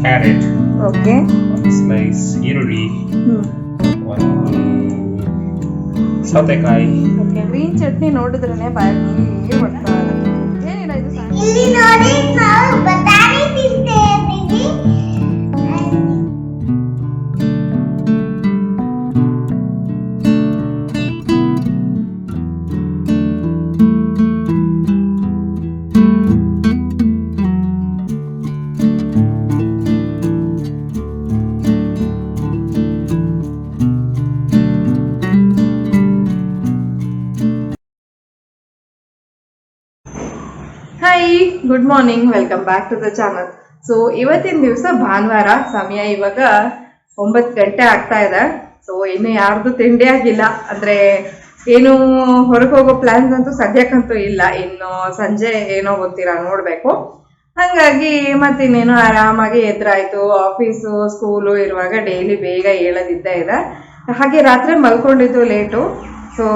carrot. Okay. One slice ಈರುಳ್ಳಿ. ಒಂದು ಸೌತೆಕಾಯಿ. Okay. ಗ್ರೀನ್ ಚಟ್ನಿ ನೋಡಿದ್ರೇನೆ ಬಾಯಲ್ಲಿ ನೀರಿಗೆ ಬರ್ತಾ ಇದೆ. ಏನಿಲ್ಲ ಇದು ಇಲ್ಲಿ ನೋಡಿ ನಾವು ಬಟಾಣಿ ತಿಂತೇವೆ. Hi, good morning, welcome back to the channel. So ಇವತ್ತಿನ ದಿವಸ ಭಾನುವಾರ, ಸಮಯ ಇವಾಗ 9 ಗಂಟೆ ಆಗ್ತಾ ಇದೆ. ಸೊ ಇನ್ನು ಯಾರ್ದು ತಿಂಡಿ ಆಗಿಲ್ಲ, ಅಂದ್ರೆ ಏನು ಹೊರಗೆ ಹೋಗೋ ಪ್ಲಾನ್ಸ್ ಅಂತೂ ಸದ್ಯಕ್ಕಂತೂ ಇಲ್ಲ. ಇನ್ನು ಸಂಜೆ ಏನೋ ಗೊತ್ತಿಲ್ಲ, ನೋಡ್ಬೇಕು. ಹಂಗಾಗಿ ಮತ್ತಿನ್ನೇನು ಆರಾಮಾಗಿ ಎದುರಾಯ್ತು. ಆಫೀಸು ಸ್ಕೂಲು ಇರುವಾಗ ಡೈಲಿ ಬೇಗ ಹೇಳೋದಿದ್ದೇ ಇದೆ. ಹಾಗೆ ರಾತ್ರಿ ಮಲ್ಕೊಂಡಿದ್ದು ಲೇಟು. ಸೊ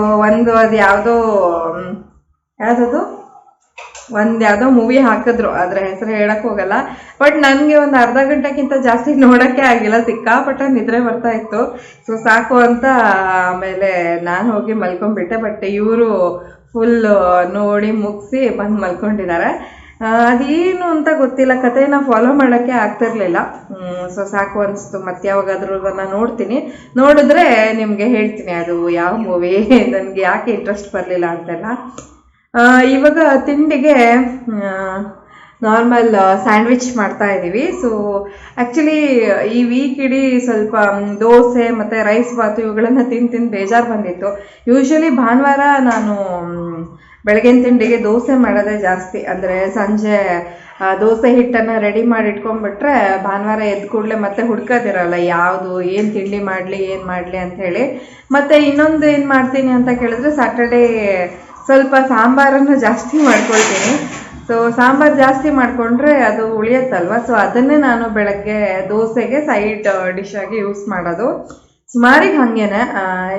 ಅದು ಯಾವುದೋ ಮೂವಿ ಹಾಕಿದ್ರು, ಅದ್ರ ಹೆಸರು ಹೇಳಕ್ ಹೋಗಲ್ಲ. ಬಟ್ ನನ್ಗೆ ಒಂದು ಅರ್ಧ ಗಂಟೆಗಿಂತ ಜಾಸ್ತಿ ನೋಡಕ್ಕೆ ಆಗಿಲ್ಲ, ಸಿಕ್ಕಾಪಟ್ಟೆ ನಿದ್ರೆ ಬರ್ತಾ ಇತ್ತು. ಸೊ ಸಾಕು ಅಂತ ಆಮೇಲೆ ನಾನು ಹೋಗಿ ಮಲ್ಕೊಂಡ್ಬಿಟ್ಟೆ. ಬಟ್ ಇವರು ಫುಲ್ ನೋಡಿ ಮುಗಿಸಿ ಬಂದು ಮಲ್ಕೊಂಡಿದ್ದಾರೆ. ಅದೇನು ಅಂತ ಗೊತ್ತಿಲ್ಲ, ಕಥೆನ ಫಾಲೋ ಮಾಡೋಕ್ಕೆ ಆಗ್ತಿರ್ಲಿಲ್ಲ. ಸೊ ಸಾಕು ಅನಿಸ್ತು. ಮತ್ತೆ ಯಾವಾಗಾದ್ರೂ ನಾನು ನೋಡ್ತೀನಿ, ನೋಡಿದ್ರೆ ನಿಮಗೆ ಹೇಳ್ತೀನಿ ಅದು ಯಾವ ಮೂವಿ, ನನಗೆ ಯಾಕೆ ಇಂಟ್ರೆಸ್ಟ್ ಬರಲಿಲ್ಲ ಅಂತೆಲ್ಲ. ಇವಾಗ ತಿಂಡಿಗೆ ನಾರ್ಮಲ್ ಸ್ಯಾಂಡ್ವಿಚ್ ಮಾಡ್ತಾ ಇದ್ದೀವಿ. ಸೊ ಆ್ಯಕ್ಚುಲಿ ಈ ವೀಕ್ ಇಡೀ ಸ್ವಲ್ಪ ದೋಸೆ ಮತ್ತು ರೈಸ್ ಬಾತು ಇವುಗಳನ್ನು ತಿಂದು ಬೇಜಾರು ಬಂದಿತ್ತು. ಯೂಶ್ವಲಿ ಭಾನುವಾರ ನಾನು ಬೆಳಗಿನ ತಿಂಡಿಗೆ ದೋಸೆ ಮಾಡೋದೇ ಜಾಸ್ತಿ. ಅಂದರೆ ಸಂಜೆ ದೋಸೆ ಹಿಟ್ಟನ್ನು ರೆಡಿ ಮಾಡಿ ಇಟ್ಕೊಂಡ್ಬಿಟ್ರೆ ಭಾನುವಾರ ಎದ್ದು ಕೂಡಲೇ ಮತ್ತೆ ಹುಡ್ಕೋದಿರಲ್ಲ ಯಾವುದು ಏನು ತಿಂಡಿ ಮಾಡಲಿ ಅಂಥೇಳಿ. ಮತ್ತು ಇನ್ನೊಂದು ಏನು ಮಾಡ್ತೀನಿ ಅಂತ ಕೇಳಿದ್ರೆ, ಸ್ಯಾಟರ್ಡೇ ಸ್ವಲ್ಪ ಸಾಂಬಾರನ್ನು ಜಾಸ್ತಿ ಮಾಡ್ಕೊಳ್ತೀನಿ. ಸೊ ಸಾಂಬಾರು ಜಾಸ್ತಿ ಮಾಡಿಕೊಂಡ್ರೆ ಅದು ಉಳಿಯತ್ತಲ್ವ. ಸೊ ಅದನ್ನೇ ನಾನು ಬೆಳಗ್ಗೆ ದೋಸೆಗೆ ಸೈಡ್ ಡಿಶ್ ಆಗಿ ಯೂಸ್ ಮಾಡೋದು. ಸುಮಾರಿಗೆ ಹಾಗೇನೆ,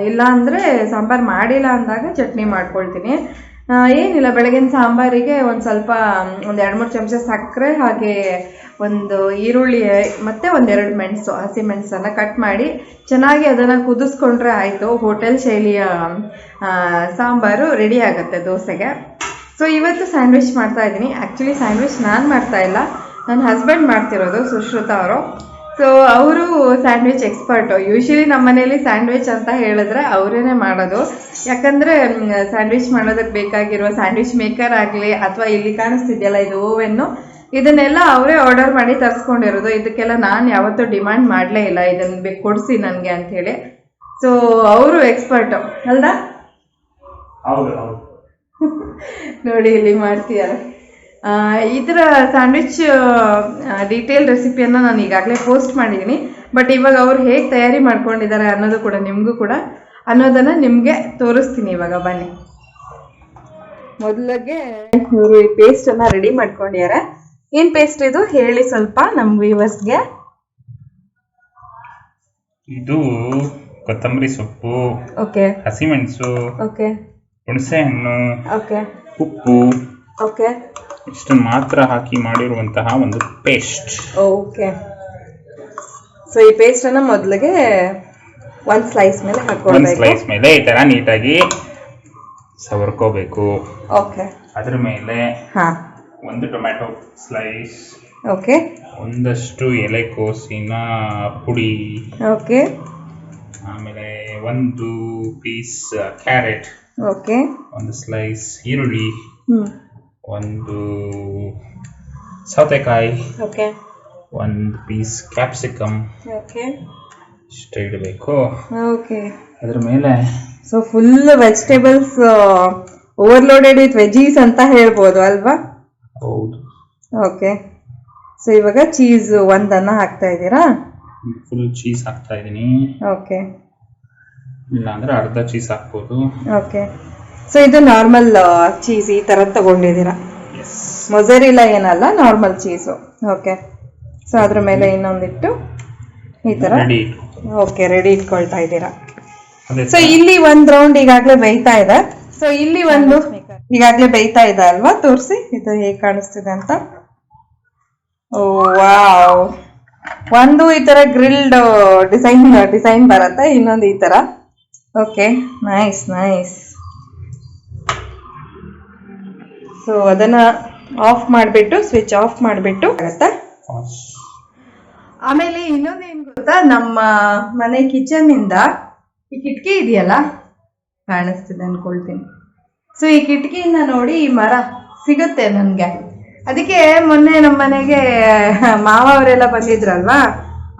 ಇಲ್ಲ ಅಂದರೆ ಸಾಂಬಾರು ಮಾಡಿಲ್ಲ ಅಂದಾಗ ಚಟ್ನಿ ಮಾಡ್ಕೊಳ್ತೀನಿ. ಏನಿಲ್ಲ, ಬೆಳಗಿನ ಸಾಂಬಾರಿಗೆ ಒಂದು ಸ್ವಲ್ಪ 2-3 ಚಮಚ ಸಕ್ಕರೆ, ಹಾಗೆ ಒಂದು ಈರುಳ್ಳಿ ಮತ್ತು 1-2 ಮೆಣಸು, ಹಸಿ ಮೆಣಸನ್ನು ಕಟ್ ಮಾಡಿ ಚೆನ್ನಾಗಿ ಅದನ್ನು ಕುದಿಸ್ಕೊಂಡ್ರೆ ಆಯಿತು. ಹೋಟೆಲ್ ಶೈಲಿಯ ಸಾಂಬಾರು ರೆಡಿ ಆಗುತ್ತೆ ದೋಸೆಗೆ. ಸೊ ಇವತ್ತು ಸ್ಯಾಂಡ್ವಿಚ್ ಮಾಡ್ತಾ ಇದ್ದೀನಿ. ಆ್ಯಕ್ಚುಲಿ ಸ್ಯಾಂಡ್ವಿಚ್ ನಾನು ಮಾಡ್ತಾ ಇಲ್ಲ, ನನ್ನ ಹಸ್ಬೆಂಡ್ ಮಾಡ್ತಿರೋದು, ಸುಶ್ರುತಾ ಅವರು. ಸೊ ಅವರು ಸ್ಯಾಂಡ್ವಿಚ್ ಎಕ್ಸ್ಪರ್ಟು. ಯೂಶ್ವಲಿ ನಮ್ಮ ಮನೇಲಿ ಸ್ಯಾಂಡ್ವಿಚ್ ಅಂತ ಹೇಳಿದ್ರೆ ಅವರೇನೆ ಮಾಡೋದು. ಯಾಕಂದರೆ ಸ್ಯಾಂಡ್ವಿಚ್ ಮಾಡೋದಕ್ಕೆ ಬೇಕಾಗಿರುವ ಸ್ಯಾಂಡ್ವಿಚ್ ಮೇಕರ್ ಆಗಲಿ, ಅಥವಾ ಇಲ್ಲಿ ಕಾಣಿಸ್ತಿದೆಯಲ್ಲ ಇದು ಓವೆನ್ನು, ಇದನ್ನೆಲ್ಲ ಅವರೇ ಆರ್ಡರ್ ಮಾಡಿ ತರಿಸ್ಕೊಂಡಿರೋದು. ಇದಕ್ಕೆಲ್ಲ ನಾನು ಯಾವತ್ತೂ ಡಿಮ್ಯಾಂಡ್ ಮಾಡಲೇ ಇಲ್ಲ, ಇದನ್ನು ಕೊಡಿಸಿ ನನಗೆ ಅಂಥೇಳಿ. ಸೊ ಅವರು ಎಕ್ಸ್ಪರ್ಟು ಅಲ್ದಾ? ನೋಡಿ ಇಲ್ಲಿ ಮಾಡ್ತೀಯಾರ. ಇದರ ಸ್ಯಾಂಡ್ವಿಚ್ ಡೀಟೇಲ್ ರೆಸಿಪಿಯನ್ನು ನಾನು ಈಗಾಗಲೇ ಪೋಸ್ಟ್ ಮಾಡಿದ್ದೀನಿ. ಬಟ್ ಇವಾಗ ಅವ್ರು ಹೇಗೆ ತಯಾರಿ ಮಾಡ್ಕೊಂಡಿದ್ದಾರೆ ಅನ್ನೋದು ಕೂಡ ಅನ್ನೋದನ್ನು ನಿಮಗೆ ತೋರಿಸ್ತೀನಿ ಇವಾಗ. ಬನ್ನಿ, ಮೊದಲಿಗೆ ಇವರು ಈ ಪೇಸ್ಟನ್ನು ರೆಡಿ ಮಾಡ್ಕೊಂಡಿದ್ದಾರೆ. ಏನು ಪೇಸ್ಟ್ ಇದು ಹೇಳಿ ಸ್ವಲ್ಪ ನಮ್ಮ ವ್ಯೂವರ್ಸ್ಗೆ. ಇದು ಕೊತ್ತಂಬರಿ ಸೊಪ್ಪು, ಓಕೆ, ಹಸಿಮೆಣಸು, ಓಕೆ, ಹುಣಸೆ ಹಣ್ಣು, ಓಕೆ, ಉಪ್ಪು, ಓಕೆ, ಇಷ್ಟನ್ನು ಮಾತ್ರ ಹಾಕಿ ಮಾಡಿರುವಂತಹ ಒಂದು ಪೇಸ್ಟ್. ಓಕೆ. ಸೊ ಈ ಪೇಸ್ಟನ್ನು ಮೊದಲಿಗೆ ಒಂದು ಸ್ಲೈಸ್ ಮೇಲೆ ಹಾಕ್ಕೊಳ್ಬೇಕು. ಒಂದು ಸ್ಲೈಸ್ ಮೇಲೆ ಈ ಥರ ನೀಟಾಗಿ ಸವರ್ಕೋಬೇಕು. ಓಕೆ. ಅದ್ರ ಮೇಲೆ ಒಂದು ಟೊಮ್ಯಾಟೊ ಸ್ಲೈಸ್, ಓಕೆ, ಒಂದಷ್ಟು ಎಲೆಕೋಸಿನ ಪುಡಿ, ಓಕೆ, ಆಮೇಲೆ ಒಂದು ಪೀಸ್ ಕ್ಯಾರೆಟ್, ಓಕೆ, ಒಂದು ಸ್ಲೈಸ್ ಈರುಳ್ಳಿ, ಒಂದು ಸೌತೆಕಾಯಿ, ಓಕೆ, ಒಂದು ಪೀಸ್ ಕ್ಯಾಪ್ಸಿಕಮ್, ಓಕೆ, ಇಷ್ಟು ಇಡಬೇಕು. ಓಕೆ. ಅದ್ರ ಮೇಲೆ so full vegetables overloaded with veggies ಅಂತ ಹೇಳ್ಬೋದು ಅಲ್ವಾ? ಹೌದು. ಓಕೆ. ಸೊ ಇವಾಗ ಚೀಸ್ ಒಂದನ್ನು ಹಾಕ್ತಾ ಇದ್ದೀರಾ? ಫುಲ್ ಚೀಸ್ ಹಾಕ್ತಾ ಇದ್ದೀನಿ. ಓಕೆ. ಇಲ್ಲ ಅಂದ್ರೆ ಅರ್ಧ ಚೀಸ್ ಹಾಕ್ಬೋದು. ಓಕೆ. ಸೊ ಇದು ನಾರ್ಮಲ್ ಚೀಸ್ ಈ ಥರ ತಗೊಂಡಿದ್ದೀರಾ? ಮೊಜರೆಲ್ಲ ಏನಲ್ಲ, ನಾರ್ಮಲ್ ಚೀಸು. ಓಕೆ. ಸೊ ಅದ್ರ ಮೇಲೆ ಇನ್ನೊಂದಿಟ್ಟು ಈ ಥರ ಓಕೆ ರೆಡಿ ಇಟ್ಕೊಳ್ತಾ ಇದ್ದೀರಾ. ಸೊ ಇಲ್ಲಿ ಒಂದು ರೌಂಡ್ ಈಗಾಗಲೇ ಬೇಯ್ತಾ ಇದೆ. ಸೊ ಇಲ್ಲಿ ಒಂದು ಈಗಾಗಲೇ ಬೇಯ್ತಾ ಇದೆ ಅಲ್ವಾ? ತೋರಿಸಿ ಇದು ಹೇಗೆ ಕಾಣಿಸ್ತಿದೆ ಅಂತ. ಓ ವಾವ್, ಒಂದು ಈ ತರ ಗ್ರಿಲ್ಡ್ ಡಿಸೈನ್ ಬರುತ್ತೆ, ಇನ್ನೊಂದು ಈ ತರ. Okay, nice nice. ಸೊ ಅದನ್ನ ಆಫ್ ಮಾಡಿಬಿಟ್ಟು, ಸ್ವಿಚ್ ಆಫ್ ಮಾಡಿಬಿಟ್ಟು ಆಗುತ್ತಾ. ಆಮೇಲೆ ಇನ್ನೊಂದು ಏನ್ ಗೊತ್ತಾ, ನಮ್ಮ ಮನೆ ಕಿಚನ್ ಇಂದ ಈ ಕಿಟಕಿ ಇದೆಯಲ್ಲ, ಕಾಣಿಸ್ತಿದೆ ಅನ್ಕೊಳ್ತೀನಿ. ಸೊ ಈ ಕಿಟಕಿಯಿಂದ ನೋಡಿ ಈ ಮರ ಸಿಗುತ್ತೆ ನನ್ಗೆ. ಅದಕ್ಕೆ ಮೊನ್ನೆ ನಮ್ಮ ಮನೆಗೆ ಮಾವ ಅವರೆಲ್ಲ ಬಂದಿದ್ರಲ್ವಾ,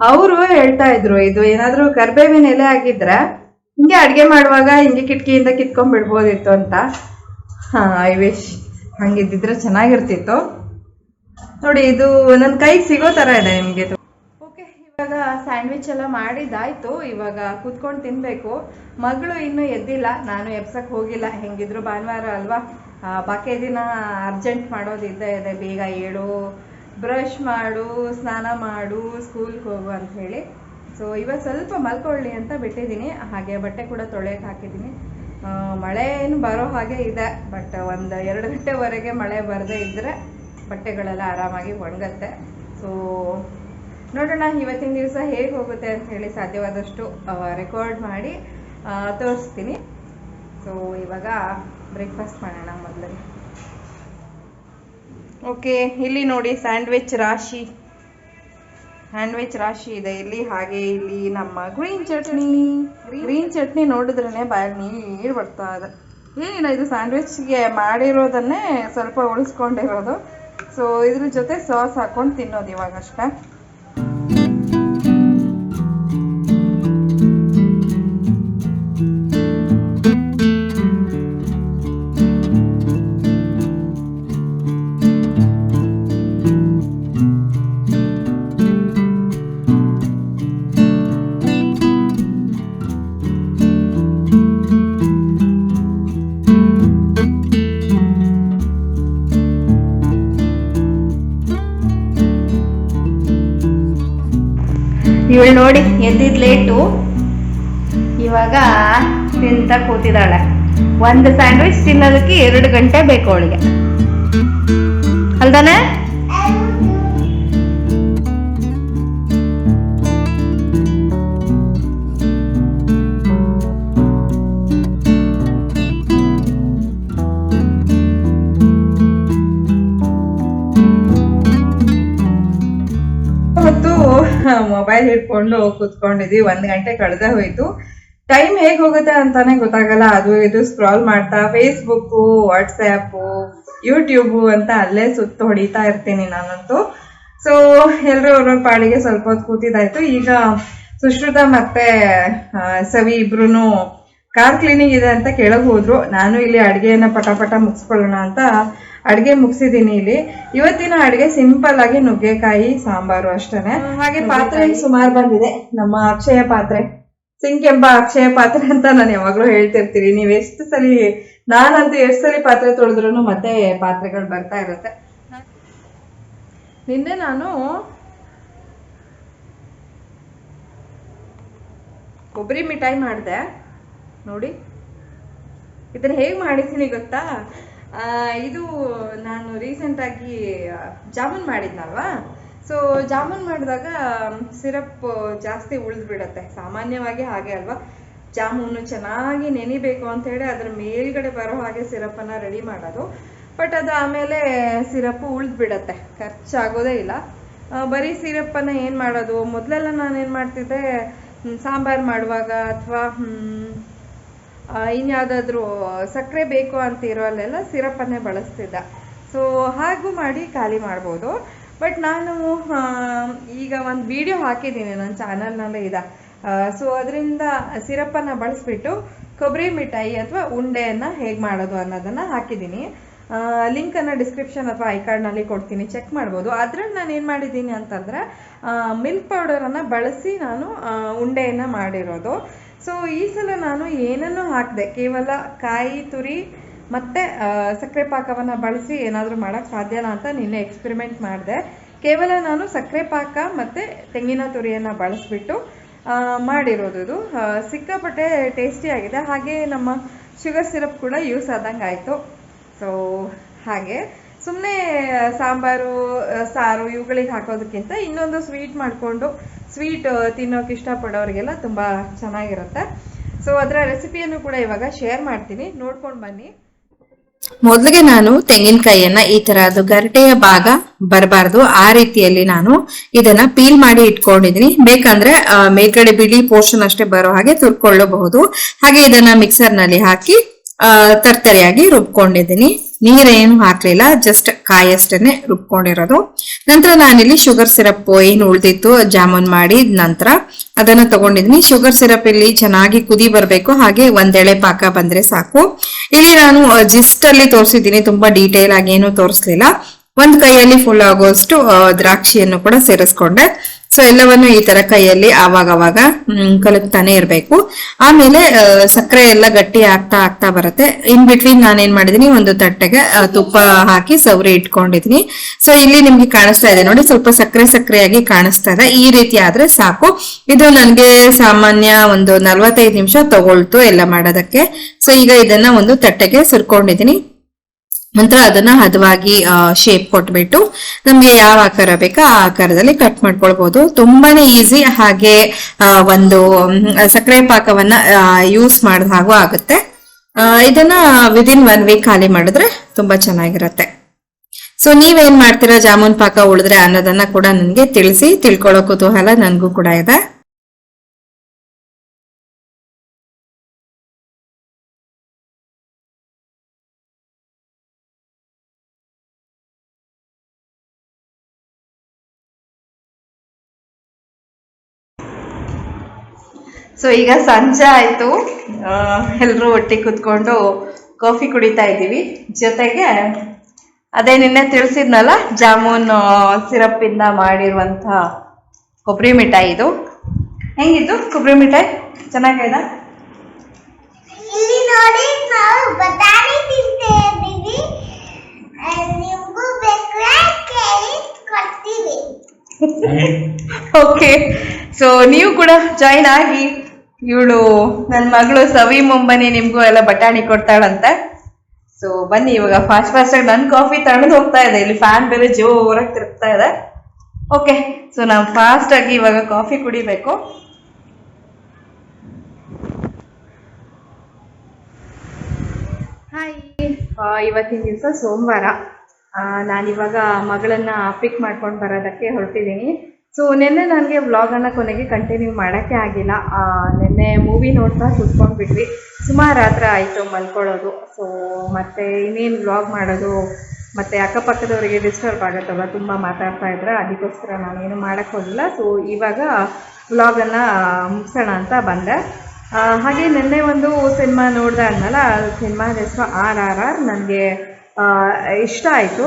ಅವರು ಹೇಳ್ತಾ ಇದ್ರು, ಇದು ಏನಾದ್ರೂ ಕರ್ಬೇವಿನ ಎಲೆ ಆಗಿದ್ರೆ ಹಿಂಗೆ ಅಡ್ಗೆ ಮಾಡುವಾಗ ಹಿಂಗೆ ಕಿಟಕಿಯಿಂದ ಕಿತ್ಕೊಂಡ್ ಬಿಡ್ಬೋದಿತ್ತು ಅಂತ. ಐ ವಿಶ್ ಹಂಗಿದ್ದಿದ್ರೆ ಚೆನ್ನಾಗಿರ್ತಿತ್ತು. ನೋಡಿ, ಇದು ನನ್ನ ಕೈಗೆ ಸಿಗೋ ತರ ಇದೆ ನಿಮ್ಗೆ. ಓಕೆ, ಇವಾಗ ಸ್ಯಾಂಡ್ವಿಚ್ ಎಲ್ಲ ಮಾಡಿದ್ದಾಯ್ತು. ಇವಾಗ ಕೂತ್ಕೊಂಡು ತಿನ್ಬೇಕು. ಮಗಳು ಇನ್ನೂ ಎದ್ದಿಲ್ಲ, ನಾನು ಎಬ್ಸಕ್ ಹೋಗಿಲ್ಲ. ಹೆಂಗಿದ್ರು ಭಾನುವಾರ ಅಲ್ವಾ, ಬಾಕಿ ದಿನ ಅರ್ಜೆಂಟ್ ಮಾಡೋದು ಇದ್ದೇ ಇದೆ. ಬೇಗ ಏಳು, ಬ್ರಷ್ ಮಾಡು, ಸ್ನಾನ ಮಾಡು, ಸ್ಕೂಲ್ಗೆ ಹೋಗು ಅಂತ ಹೇಳಿ. ಸೊ ಇವಾಗ ಸ್ವಲ್ಪ ಮಲ್ಕೊಳ್ಳಿ ಅಂತ ಬಿಟ್ಟಿದ್ದೀನಿ. ಹಾಗೆ ಬಟ್ಟೆ ಕೂಡ ತೊಳೆಯಕ್ಕೆ ಹಾಕಿದ್ದೀನಿ. ಮಳೆ ಏನು ಬರೋ ಹಾಗೆ ಇದೆ, ಬಟ್ ಒಂದು 2 ಗಂಟೆವರೆಗೆ ಮಳೆ ಬರದೇ ಇದ್ದರೆ ಬಟ್ಟೆಗಳೆಲ್ಲ ಆರಾಮಾಗಿ ಒಣಗತ್ತೆ. ಸೊ ನೋಡೋಣ ಇವತ್ತಿನ ದಿವಸ ಹೇಗೆ ಹೋಗುತ್ತೆ ಅಂತ ಹೇಳಿ ಸಾಧ್ಯವಾದಷ್ಟು ರೆಕಾರ್ಡ್ ಮಾಡಿ ತೋರಿಸ್ತೀನಿ. ಸೊ ಇವಾಗ ಬ್ರೇಕ್ಫಾಸ್ಟ್ ಮಾಡೋಣ ಮೊದಲಿಗೆ. ಓಕೆ, ಇಲ್ಲಿ ನೋಡಿ ಸ್ಯಾಂಡ್ವಿಚ್ ರಾಶಿ ಇದೆ ಇಲ್ಲಿ. ಹಾಗೆ ಇಲ್ಲಿ ನಮ್ಮ ಗ್ರೀನ್ ಚಟ್ನಿ ನೋಡಿದ್ರೇ ಬಾಯಲ್ಲಿ ನೀರು ಬರ್ತಾ ಇದೆ. ಏನಿಲ್ಲ, ಇದು ಸ್ಯಾಂಡ್ವಿಚ್ಗೆ ಮಾಡಿರೋದನ್ನೇ ಸ್ವಲ್ಪ ಉಳಿಸ್ಕೊಂಡಿರೋದು. ಸೊ ಇದ್ರ ಜೊತೆ ಸಾಸ್ ಹಾಕೊಂಡು ತಿನ್ನೋದು ಇವಾಗಷ್ಟೇ. ಇವಳು ನೋಡಿ ಎದ್ದಿದ್ ಲೇಟು, ಇವಾಗ ತಿಂತ ಕೂತಿದ್ದಾಳೆ. ಒಂದು ಸ್ಯಾಂಡ್ವಿಚ್ ತಿನ್ನೋದಕ್ಕೆ 2 ಗಂಟೆ ಬೇಕು ಅವಳಿಗೆ, ಅಲ್ದಾನೆ? ಮೊಬೈಲ್ ಹಿಡ್ಕೊಂಡು ಕೂತ್ಕೊಂಡಿದ್ವಿ. 1 ಗಂಟೆ ಕಳೆದೇ ಹೋಯ್ತು. ಟೈಮ್ ಹೇಗೆ ಹೋಗುತ್ತೆ ಅಂತಾನೆ ಗೊತ್ತಾಗಲ್ಲ. ಅದು ಇದು ಸ್ಕ್ರಾಲ್ ಮಾಡ್ತಾ ಫೇಸ್ಬುಕ್ಕು, ವಾಟ್ಸ್ಆ್ಯಪು, ಯೂಟ್ಯೂಬು ಅಂತ ಅಲ್ಲೇ ಸುತ್ತ ಹೊಡಿತಾ ಇರ್ತೀನಿ ನಾನಂತೂ. ಸೊ ಎಲ್ಲರೂ ಅವ್ರವ್ರ ಪಾಡಿಗೆ ಸ್ವಲ್ಪ ಹೊತ್ತು ಕೂತಿದ್ದಾಯ್ತು. ಈಗ ಸುಶ್ರುತ ಮತ್ತೆ ಸವಿ ಇಬ್ರು ಕಾರ್ ಕ್ಲೀನಿಂಗ್ ಇದೆ ಅಂತ ಕೆಳಗೆ ಹೋದ್ರು. ನಾನು ಇಲ್ಲಿ ಅಡುಗೆಯನ್ನ ಪಟ ಮುಗಿಸ್ಕೊಳ್ಳೋಣ ಅಂತ ಅಡುಗೆ ಮುಗಿಸಿದ್ದೀನಿ. ಇಲ್ಲಿ ಇವತ್ತಿನ ಅಡುಗೆ ಸಿಂಪಲ್ ಆಗಿ ನುಗ್ಗೆಕಾಯಿ ಸಾಂಬಾರು ಅಷ್ಟೇನೆ. ಹಾಗೆ ಪಾತ್ರೆ ಸುಮಾರು ಬಂದಿದೆ. ನಮ್ಮ ಅಕ್ಷಯ ಪಾತ್ರೆ, ಸಿಂಕ್ ಎಂಬ ಅಕ್ಷಯ ಪಾತ್ರೆ ಅಂತ ನಾನು ಯಾವಾಗ್ಲೂ ಹೇಳ್ತಿರ್ತೀನಿ. ನಾನಂತೂ ಎಷ್ಟು ಸಲ ಪಾತ್ರೆ ತೊಳೆದ್ರು ಮತ್ತೆ ಪಾತ್ರೆಗಳು ಬರ್ತಾ ಇರುತ್ತೆ. ನಿನ್ನೆ ನಾನು ಕೊಬ್ಬರಿ ಮಿಠಾಯಿ ಮಾಡಿದೆ ನೋಡಿ. ಇದನ್ನ ಹೇಗೆ ಮಾಡಿದ್ದೀನಿ ಗೊತ್ತಾ? ಇದು ನಾನು ರೀಸೆಂಟಾಗಿ ಜಾಮೂನ್ ಮಾಡಿದ್ನಲ್ವಾ. ಸೊ ಜಾಮೂನ್ ಮಾಡಿದಾಗ ಸಿರಪ್ ಜಾಸ್ತಿ ಉಳಿದ್ಬಿಡತ್ತೆ. ಸಾಮಾನ್ಯವಾಗಿ ಹಾಗೆ ಅಲ್ವಾ, ಜಾಮೂನು ಚೆನ್ನಾಗಿ ನೆನಿಬೇಕು ಅಂತ ಹೇಳಿ ಅದ್ರ ಮೇಲ್ಗಡೆ ಬರೋ ಹಾಗೆ ಸಿರಪ್ಪನ್ನು ರೆಡಿ ಮಾಡೋದು. ಬಟ್ ಅದು ಆಮೇಲೆ ಸಿರಪ್ಪು ಉಳಿದ್ಬಿಡತ್ತೆ, ಖರ್ಚಾಗೋದೇ ಇಲ್ಲ. ಬರೀ ಸಿರಪ್ಪನ್ನು ಏನು ಮಾಡೋದು? ಮೊದಲೆಲ್ಲ ನಾನು ಏನು ಮಾಡ್ತಿದ್ದೆ, ಸಾಂಬಾರು ಮಾಡುವಾಗ ಅಥವಾ ಇನ್ಯಾವುದಾದ್ರೂ ಸಕ್ಕರೆ ಬೇಕು ಅಂತ ಇರೋಲ್ಲೆಲ್ಲ ಸಿರಪ್ಪನ್ನೇ ಬಳಸ್ತಿದ್ದ. ಸೊ ಹಾಗೂ ಮಾಡಿ ಖಾಲಿ ಮಾಡ್ಬೋದು. ಬಟ್ ನಾನು ಈಗ ಒಂದು ವಿಡಿಯೋ ಹಾಕಿದ್ದೀನಿ ನನ್ನ ಚಾನಲ್ನಲ್ಲೇ ಇದೆ. ಸೊ ಅದರಿಂದ ಸಿರಪ್ಪನ್ನು ಬಳಸ್ಬಿಟ್ಟು ಕೊಬ್ಬರಿ ಮಿಠಾಯಿ ಅಥವಾ ಉಂಡೆಯನ್ನು ಹೇಗೆ ಮಾಡೋದು ಅನ್ನೋದನ್ನು ಹಾಕಿದ್ದೀನಿ. ಲಿಂಕನ್ನು ಡಿಸ್ಕ್ರಿಪ್ಷನ್ ಅಥವಾ ಐಕಾರ್ಡ್ನಲ್ಲಿ ಕೊಡ್ತೀನಿ, ಚೆಕ್ ಮಾಡ್ಬೋದು. ಅದ್ರಲ್ಲಿ ನಾನು ಏನು ಮಾಡಿದ್ದೀನಿ ಅಂತಂದರೆ ಮಿಲ್ಕ್ ಪೌಡರನ್ನು ಬಳಸಿ ನಾನು ಉಂಡೆಯನ್ನು ಮಾಡಿರೋದು. ಸೊ ಈ ಸಲ ನಾನು ಏನನ್ನೂ ಹಾಕಿದೆ, ಕೇವಲ ಕಾಯಿ ತುರಿ ಮತ್ತು ಸಕ್ಕರೆ ಪಾಕವನ್ನು ಬಳಸಿ ಏನಾದರೂ ಮಾಡೋಕ್ಕೆ ಸಾಧ್ಯನಾ ಅಂತ ನಿನ್ನೆ ಎಕ್ಸ್ಪೆರಿಮೆಂಟ್ ಮಾಡಿದೆ. ಕೇವಲ ನಾನು ಸಕ್ಕರೆ ಪಾಕ ಮತ್ತು ತೆಂಗಿನ ತುರಿಯನ್ನು ಬಳಸಿಬಿಟ್ಟು ಮಾಡಿರೋದು. ಇದು ಸಿಕ್ಕಾಪಟ್ಟೆ ಟೇಸ್ಟಿಯಾಗಿದೆ. ಹಾಗೆ ನಮ್ಮ ಶುಗರ್ ಸಿರಪ್ ಕೂಡ ಯೂಸ್ ಆದಂಗೆ ಆಯಿತು. ಸೊ ಹಾಗೆ ಸುಮ್ಮನೆ ಸಾಂಬಾರು ಸಾರು ಇವುಗಳಿಗೆ ಹಾಕೋದಕ್ಕಿಂತ ಇನ್ನೊಂದು ಸ್ವೀಟ್ ಮಾಡಿಕೊಂಡು ಸ್ವೀಟ್ ತಿನ್ನೋಕೆ ಇಷ್ಟಪಡೋರಿಗೆಲ್ಲ ತುಂಬ ಚೆನ್ನಾಗಿರುತ್ತೆ. ಸೊ ಅದರ ರೆಸಿಪಿಯನ್ನು ಕೂಡ ಇವಾಗ ಶೇರ್ ಮಾಡ್ತೀನಿ, ನೋಡ್ಕೊಂಡು ಬನ್ನಿ. ಮೊದಲಿಗೆ ನಾನು ತೆಂಗಿನಕಾಯಿಯನ್ನ ಈ ತರ ಅದು ಗರಿಟೆಯ ಭಾಗ ಬರಬಾರ್ದು ಆ ರೀತಿಯಲ್ಲಿ ನಾನು ಇದನ್ನ ಪೀಲ್ ಮಾಡಿ ಇಟ್ಕೊಂಡಿದೀನಿ. ಬೇಕಂದ್ರೆ ಮೇಲ್ಗಡೆ ಬಿಳಿ ಪೋರ್ಷನ್ ಅಷ್ಟೇ ಬರೋ ಹಾಗೆ ತುರ್ಕೊಳ್ಳಬಹುದು. ಹಾಗೆ ಇದನ್ನ ಮಿಕ್ಸರ್ ನಲ್ಲಿ ಹಾಕಿ ತರ್ತರಿಯಾಗಿ ರುಬ್ಕೊಂಡಿದ್ದೀನಿ. ನೀರೇನು ಹಾಕ್ಲಿಲ್ಲ, ಜಸ್ಟ್ ಕಾಯಿ ಅಷ್ಟೇನೆ ರುಬ್ಕೊಂಡಿರೋದು. ನಂತರ ನಾನಿಲ್ಲಿ ಶುಗರ್ ಸಿರಪ್ ಏನು ಉಳ್ದಿತ್ತು ಜಾಮೂನ್ ಮಾಡಿ ನಂತರ ಅದನ್ನ ತಗೊಂಡಿದ್ದೀನಿ. ಶುಗರ್ ಸಿರಪ್ ಇಲ್ಲಿ ಚೆನ್ನಾಗಿ ಕುದಿ ಬರಬೇಕು, ಹಾಗೆ ಒಂದೆಳೆ ಪಾಕ ಬಂದ್ರೆ ಸಾಕು. ಇಲ್ಲಿ ನಾನು ಜಿಸ್ಟ್ ಅಲ್ಲಿ ತೋರಿಸಿದ್ದೀನಿ, ತುಂಬಾ ಡೀಟೇಲ್ ಆಗಿ ಏನು ತೋರಿಸ್ಲಿಲ್ಲ. ಒಂದ್ ಕೈಯಲ್ಲಿ ಫುಲ್ ಆಗೋಷ್ಟು ದ್ರಾಕ್ಷಿಯನ್ನು ಕೂಡ ಸೇರಿಸ್ಕೊಂಡೆ. ಸೊ ಎಲ್ಲವನ್ನು ಈ ತರ ಕೈಯಲ್ಲಿ ಆವಾಗ ಕಲಕ್ತಾನೆ ಇರ್ಬೇಕು. ಆಮೇಲೆ ಸಕ್ಕರೆ ಎಲ್ಲ ಗಟ್ಟಿ ಆಗ್ತಾ ಆಗ್ತಾ ಬರುತ್ತೆ. ಇನ್ ಬಿಟ್ವೀನ್ ನಾನೇನ್ ಮಾಡಿದೀನಿ, ಒಂದು ತಟ್ಟೆಗೆ ತುಪ್ಪ ಹಾಕಿ ಸವರಿ ಇಟ್ಕೊಂಡಿದೀನಿ. ಸೊ ಇಲ್ಲಿ ನಿಮ್ಗೆ ಕಾಣಿಸ್ತಾ ಇದೆ ನೋಡಿ, ಸ್ವಲ್ಪ ಸಕ್ಕರೆಯಾಗಿ ಕಾಣಿಸ್ತಾ ಇದೆ. ಈ ರೀತಿ ಆದ್ರೆ ಸಾಕು. ಇದು ನನ್ಗೆ ಸಾಮಾನ್ಯ ಒಂದು 45 ನಿಮಿಷ ತಗೊಳ್ತು ಎಲ್ಲ ಮಾಡೋದಕ್ಕೆ. ಸೊ ಈಗ ಇದನ್ನ ಒಂದು ತಟ್ಟೆಗೆ ಸುರ್ಕೊಂಡಿದೀನಿ. ನಂತರ ಅದನ್ನ ಹದವಾಗಿ ಶೇಪ್ ಕೊಟ್ಬಿಟ್ಟು ನಮ್ಗೆ ಯಾವ ಆಕಾರ ಬೇಕೋ ಆ ಆಕಾರದಲ್ಲಿ ಕಟ್ ಮಾಡ್ಕೊಳ್ಬಹುದು. ತುಂಬಾನೇ ಈಸಿ. ಹಾಗೆ ಒಂದು ಸಕ್ಕರೆ ಪಾಕವನ್ನ ಯೂಸ್ ಮಾಡಿದ ಹಾಗೂ ಆಗುತ್ತೆ. ಇದನ್ನ ವಿದಿನ್ 1 ವೀಕ್ ಖಾಲಿ ಮಾಡಿದ್ರೆ ತುಂಬಾ ಚೆನ್ನಾಗಿರುತ್ತೆ. ಸೊ ನೀವೇನ್ ಮಾಡ್ತೀರಾ ಜಾಮೂನ್ ಪಾಕ ಉಳಿದ್ರೆ ಅನ್ನೋದನ್ನ ಕೂಡ ನನ್ಗೆ ತಿಳಿಸಿ, ತಿಳ್ಕೊಳ್ಳೋ ಕುತೂಹಲ ನನ್ಗೂ ಕೂಡ ಇದೆ. ಸೊ ಈಗ ಸಂಜೆ ಆಯ್ತು, ಎಲ್ಲರೂ ಒಟ್ಟಿಗೆ ಕುತ್ಕೊಂಡು ಕಾಫಿ ಕುಡಿತಾ ಇದ್ದೀವಿ. ಜೊತೆಗೆ ಅದೇ ನಿನ್ನೆ ತಿಳಿಸಿದ್ನಲ್ಲ, ಜಾಮೂನ್ ಸಿರಪ್ ಇಂದ ಮಾಡಿರುವಂತ ಕೊಬ್ಬರಿ ಮಿಠಾಯಿ. ಇದು ಹೆಂಗಿದ್ದು ಕೊಬ್ಬರಿ ಮಿಠಾಯಿ? ಚೆನ್ನಾಗಿದೆ. ಇಲ್ಲಿ ನೋಡಿ ನಾವು ಬಟಾಣಿ ತಿಂತಾ ಇದ್ದೀವಿ. ನಿಮಗೂ ಬೇಕಾದ್ರೆ ಕೇಳಿ ಕೊಡ್ತೀವಿ. ಓಕೆ, ಸೊ ನೀವು ಕೂಡ ಜಾಯಿನ್ ಆಗಿ. ಇವಳು ನನ್ನ ಮಗಳು ಸವಿ ಮುಂಬನಿ ನಿಮ್ಗೂ ಎಲ್ಲ ಬಟಾಣಿ ಕೊಡ್ತಾಳಂತೆ. ಸೊ ಬನ್ನಿ ಇವಾಗ ಫಾಸ್ಟ್ ಆಗಿ ನನ್ನ ಕಾಫಿ ತಣ್ಣದು ಹೋಗ್ತಾ ಇದೆ. ಇಲ್ಲಿ ಫ್ಯಾನ್ ಬೇರೆ ಜೋರಾಗಿ ತಿರುಗ್ತಾ ಇದೆ. ಓಕೆ, ಸೊ ನಾವು ಫಾಸ್ಟ್ ಆಗಿ ಇವಾಗ ಕಾಫಿ ಕುಡಿಬೇಕು. ಹಾಯ್, ಇವತ್ತಿನ ದಿವಸ ಸೋಮವಾರ. ನಾನಿವಾಗ ಮಗಳನ್ನ ಪಿಕ್ ಮಾಡ್ಕೊಂಡು ಬರೋದಕ್ಕೆ ಹೊರಟಿದ್ದೀನಿ. ಸೊ ನಿನ್ನೆ ನನಗೆ ವ್ಲಾಗನ್ನು ಕೊನೆಗೆ ಕಂಟಿನ್ಯೂ ಮಾಡೋಕ್ಕೆ ಆಗಿಲ್ಲ. ನಿನ್ನೆ ಮೂವಿ ನೋಡ್ತಾ ಕೂತ್ಕೊಂಡ್ಬಿಟ್ವಿ. ಸುಮಾರು ರಾತ್ರಿ ಆಯಿತು ಮಲ್ಕೊಳ್ಳೋದು. ಸೊ ಮತ್ತೆ ಇನ್ನೇನು ವ್ಲಾಗ್ ಮಾಡೋದು, ಮತ್ತು ಅಕ್ಕಪಕ್ಕದವರಿಗೆ ಡಿಸ್ಟರ್ಬ್ ಆಗುತ್ತಲ್ಲ, ತುಂಬ ಮಾತಾಡ್ತಾ ಇದ್ರೆ. ಅದಕ್ಕೋಸ್ಕರ ನಾನೇನು ಮಾಡೋಕ್ಕೆ ಹೋಗಿಲ್ಲ. ಸೊ ಇವಾಗ ವ್ಲಾಗನ್ನು ಮುಗಿಸೋಣ ಅಂತ ಬಂದೆ. ಹಾಗೆ ನಿನ್ನೆ ಒಂದು ಸಿನಿಮಾ ನೋಡಿದೆ ಅನ್ನಲ್ಲ, ಸಿನಿಮಾದ ಹೆಸರು RRR. ನನಗೆ ಇಷ್ಟ ಆಯಿತು.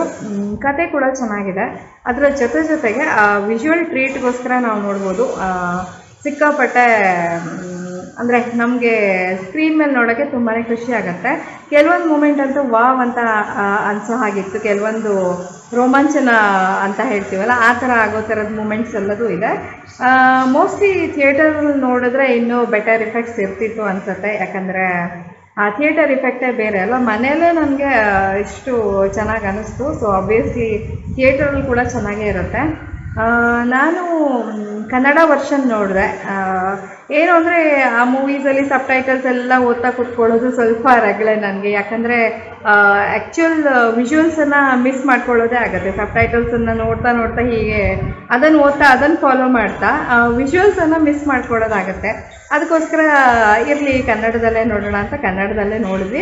ಕತೆ ಕೂಡ ಚೆನ್ನಾಗಿದೆ. ಅದರ ಜೊತೆಗೆ ವಿಜುವಲ್ ಟ್ರೀಟ್ಗೋಸ್ಕರ ನಾವು ನೋಡ್ಬೋದು. ಸಿಕ್ಕಾಪಟ್ಟೆ ಅಂದರೆ ನಮಗೆ ಸ್ಕ್ರೀನ್ ಮೇಲೆ ನೋಡೋಕ್ಕೆ ತುಂಬಾ ಖುಷಿ ಆಗುತ್ತೆ. ಕೆಲವೊಂದು ಮೂಮೆಂಟ್ ಅಂತೂ ವಾವ್ ಅಂತ ಅನಿಸೋ ಹಾಗಿತ್ತು. ಕೆಲವೊಂದು ರೋಮಾಂಚನ ಅಂತ ಹೇಳ್ತೀವಲ್ಲ, ಆ ಥರ ಆಗೋ ಥರದ ಮೂಮೆಂಟ್ಸ್ ಎಲ್ಲದೂ ಇದೆ. ಮೋಸ್ಟ್ಲಿ ಥಿಯೇಟರಲ್ಲಿ ನೋಡಿದ್ರೆ ಇನ್ನೂ ಬೆಟರ್ ಇಫೆಕ್ಟ್ಸ್ ಇರ್ತಿತ್ತು ಅನಿಸುತ್ತೆ. ಯಾಕಂದರೆ ಆ ಥಿಯೇಟರ್ ಇಫೆಕ್ಟೇ ಬೇರೆ ಅಲ್ಲ. ಮನೆಯಲ್ಲೇ ನನಗೆ ಇಷ್ಟು ಚೆನ್ನಾಗಿ ಅನ್ನಿಸ್ತು. ಸೊ ಆಬ್ವಿಯಸ್ಲಿ ಥಿಯೇಟರಲ್ಲಿ ಕೂಡ ಚೆನ್ನಾಗೇ ಇರುತ್ತೆ. ನಾನು ಕನ್ನಡ ವರ್ಷನ್ ನೋಡಿದೆ. ಏನು ಅಂದರೆ ಆ ಮೂವೀಸಲ್ಲಿ ಸಬ್ಟೈಟಲ್ಸ್ ಎಲ್ಲ ಓದ್ತಾ ಕೂತ್ಕೊಳ್ಳೋದು ಸ್ವಲ್ಪ ರಗಳೆ ನನಗೆ. ಯಾಕಂದರೆ ಆ್ಯಕ್ಚುಯಲ್ ವಿಜುವಲ್ಸನ್ನು ಮಿಸ್ ಮಾಡ್ಕೊಳ್ಳೋದೇ ಆಗುತ್ತೆ. ಸಬ್ಟೈಟಲ್ಸನ್ನು ನೋಡ್ತಾ ಹೀಗೆ ಅದನ್ನು ಓದ್ತಾ ಅದನ್ನು ಫಾಲೋ ಮಾಡ್ತಾ ವಿಜುವಲ್ಸನ್ನು ಮಿಸ್ ಮಾಡ್ಕೊಳ್ಳೋದಾಗತ್ತೆ. ಅದಕ್ಕೋಸ್ಕರ ಇರಲಿ ಕನ್ನಡದಲ್ಲೇ ನೋಡೋಣ ಅಂತ ಕನ್ನಡದಲ್ಲೇ ನೋಡಿದ್ವಿ.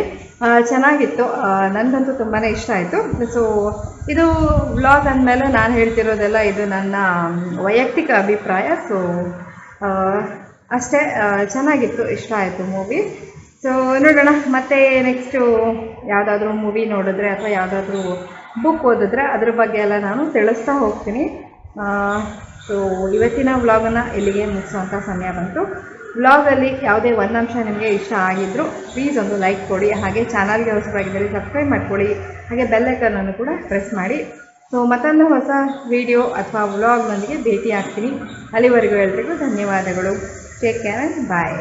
ಚೆನ್ನಾಗಿತ್ತು. ನನಗಂತೂ ತುಂಬಾ ಇಷ್ಟ ಆಯಿತು. ಸೊ ಇದು ವ್ಲಾಗ್ ಅಂದಮೇಲೆ ನಾನು ಹೇಳ್ತಿರೋದೆಲ್ಲ ಇದು ನನ್ನ ವೈಯಕ್ತಿಕ ಅಭಿಪ್ರಾಯ. ಸೊ ಅಷ್ಟೇ, ಚೆನ್ನಾಗಿತ್ತು, ಇಷ್ಟ ಆಯಿತು ಮೂವಿ. ಸೊ ನೋಡೋಣ ಮತ್ತೆ ನೆಕ್ಸ್ಟು ಯಾವುದಾದ್ರೂ ಮೂವಿ ನೋಡಿದ್ರೆ ಅಥವಾ ಯಾವುದಾದ್ರೂ ಬುಕ್ ಓದಿದ್ರೆ ಅದ್ರ ಬಗ್ಗೆ ಎಲ್ಲ ನಾನು ತಿಳಿಸ್ತಾ ಹೋಗ್ತೀನಿ. ಸೊ ಇವತ್ತಿನ ವ್ಲಾಗನ್ನು ಇಲ್ಲಿಗೆ ಮುಗಿಸೋಂಥ ಸಮಯ ಬಂತು. ವ್ಲಾಗಲ್ಲಿ ಯಾವುದೇ ಒಂದು ಅಂಶ ನಿಮಗೆ ಇಷ್ಟ ಆಗಿದ್ದರೂ ಪ್ಲೀಸ್ ಒಂದು ಲೈಕ್ ಕೊಡಿ. ಹಾಗೆ ಚಾನಲ್ಗೆ ಹೊಸಬಾಗಿದ್ದರೆ ಸಬ್ಸ್ಕ್ರೈಬ್ ಮಾಡ್ಕೊಳ್ಳಿ. ಹಾಗೆ ಬೆಲ್ ಐಕನನ್ನು ಕೂಡ ಪ್ರೆಸ್ ಮಾಡಿ. ಸೊ ಮತ್ತೊಂದು ಹೊಸ ವಿಡಿಯೋ ಅಥವಾ ವ್ಲಾಗ್ನೊಂದಿಗೆ ಭೇಟಿ ಆಗ್ತೀನಿ. ಅಲ್ಲಿವರೆಗೂ ಎಲ್ರಿಗೂ ಧನ್ಯವಾದಗಳು. Take care and bye.